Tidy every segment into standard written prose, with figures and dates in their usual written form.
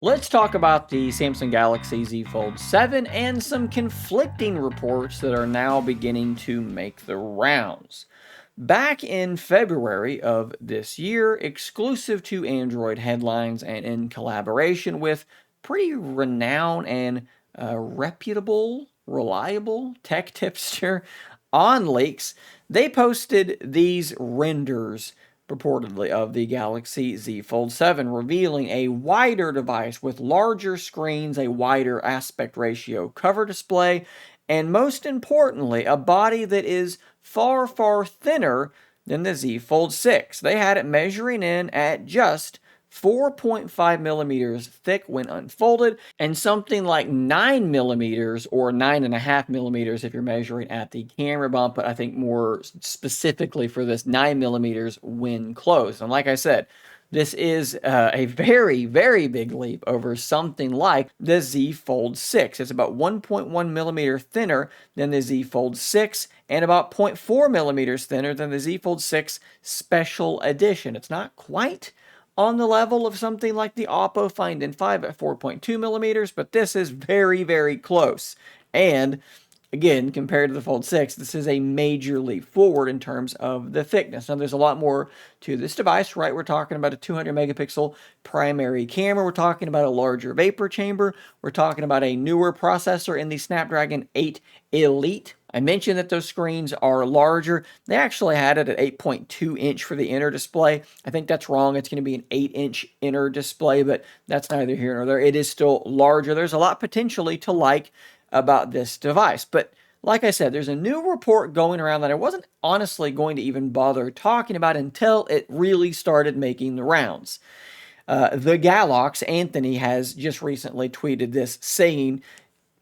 Let's talk about the Samsung Galaxy Z Fold 7 and some conflicting reports that are now beginning to make the rounds. Back in February of this year, exclusive to Android headlines and in collaboration with pretty renowned and reputable, reliable tech tipster OnLeaks, they posted these renders purportedly of the Galaxy Z Fold 7, revealing a wider device with larger screens, a wider aspect ratio cover display, and most importantly, a body that is far, far thinner than the Z Fold 6. They had it measuring in at just 4.5 millimeters thick when unfolded, and something like 9 millimeters or 9.5 millimeters if you're measuring at the camera bump, but I think more specifically for this, 9 millimeters when closed. And like I said, this is a very, very big leap over something like the Z Fold 6. It's about 1.1 millimeter thinner than the Z Fold 6 and about 0.4 millimeters thinner than the Z Fold 6 Special Edition. It's not quite on the level of something like the Oppo Find N5 at 4.2 millimeters, but this is very, very close. And again, compared to the Fold 6, this is a major leap forward in terms of the thickness. Now, there's a lot more to this device, right? We're talking about a 200 megapixel primary camera. We're talking about a larger vapor chamber. We're talking about a newer processor in the Snapdragon 8 Elite. I mentioned that those screens are larger. They actually had it at 8.2 inch for the inner display. I think that's wrong. It's going to be an 8-inch inner display, but that's neither here nor there. It is still larger. There's a lot potentially to like about this device. But like I said, there's a new report going around that I wasn't honestly going to even bother talking about until it really started making the rounds. The Galox, Anthony, has just recently tweeted this saying,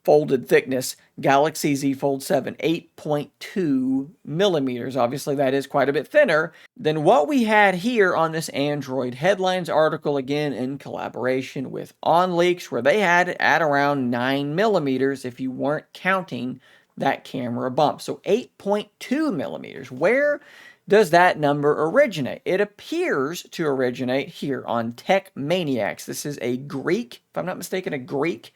folded thickness, Galaxy Z Fold 7, 8.2 millimeters. Obviously, that is quite a bit thinner than what we had here on this Android headlines article, again in collaboration with OnLeaks, where they had it at around 9 millimeters if you weren't counting that camera bump. So 8.2 millimeters. Where does that number originate? It appears to originate here on Tech Maniacs. This is a Greek, if I'm not mistaken, a Greek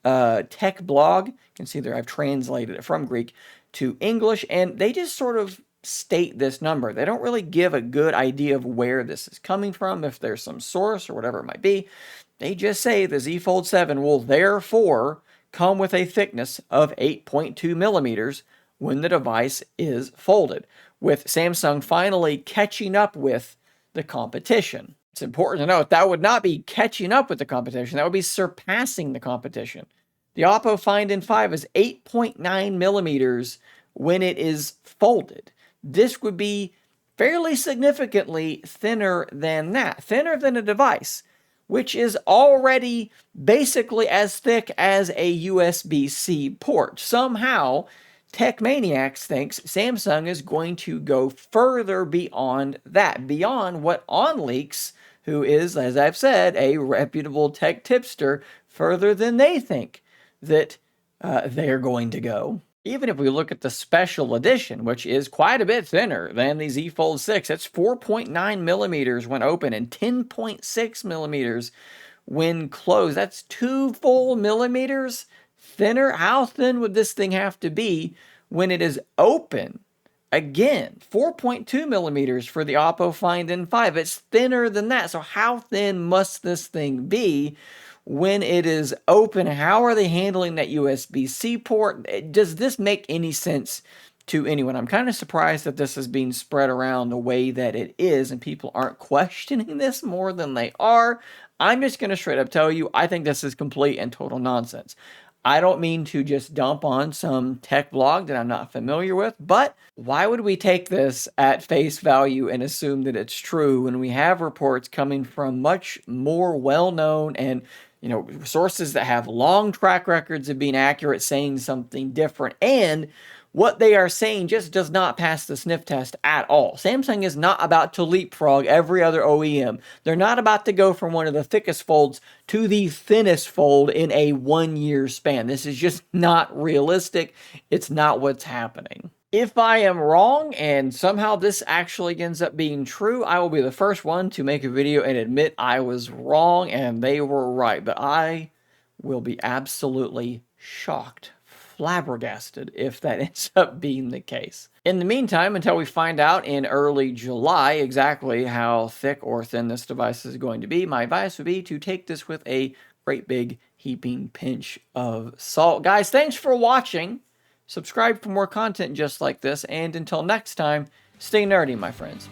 tech blog. You can see there I've translated it from Greek to English, and they just sort of state this number. They don't really give a good idea of where this is coming from, if there's some source or whatever it might be. They just say the Z Fold 7 will therefore come with a thickness of 8.2 millimeters when the device is folded, with Samsung finally catching up with the competition. It's important to note that would not be catching up with the competition, that would be surpassing the competition. The Oppo Find N5 is 8.9 millimeters when it is folded. This would be fairly significantly thinner than that, thinner than a device, which is already basically as thick as a USB-C port. Somehow, Tech Maniacs thinks Samsung is going to go further beyond that, beyond what OnLeaks, who is, as I've said, a reputable tech tipster, further than they think that they're going to go. Even if we look at the special edition, which is quite a bit thinner than the Z Fold 6, it's 4.9 millimeters when open and 10.6 millimeters when closed. That's 2 full millimeters thinner. How thin would this thing have to be when it is open? Again, 4.2 millimeters for the Oppo Find N5. It's thinner than that. So how thin must this thing be when it is open? How are they handling that USB-C port? Does this make any sense to anyone? I'm kind of surprised that this is being spread around the way that it is and people aren't questioning this more than they are. I'm just going to straight up tell you, I think this is complete and total nonsense. I don't mean to just dump on some tech blog that I'm not familiar with, but why would we take this at face value and assume that it's true when we have reports coming from much more well-known and sources that have long track records of being accurate, saying something different, and what they are saying just does not pass the sniff test at all. Samsung is not about to leapfrog every other OEM. They're not about to go from one of the thickest folds to the thinnest fold in a 1-year span. This is just not realistic. It's not what's happening. If I am wrong and somehow this actually ends up being true, I will be the first one to make a video and admit I was wrong and they were right. But I will be absolutely shocked, flabbergasted if that ends up being the case. In the meantime, until we find out in early July exactly how thick or thin this device is going to be, my advice would be to take this with a great big heaping pinch of salt. Guys, thanks for watching. Subscribe for more content just like this, and until next time, stay nerdy, my friends.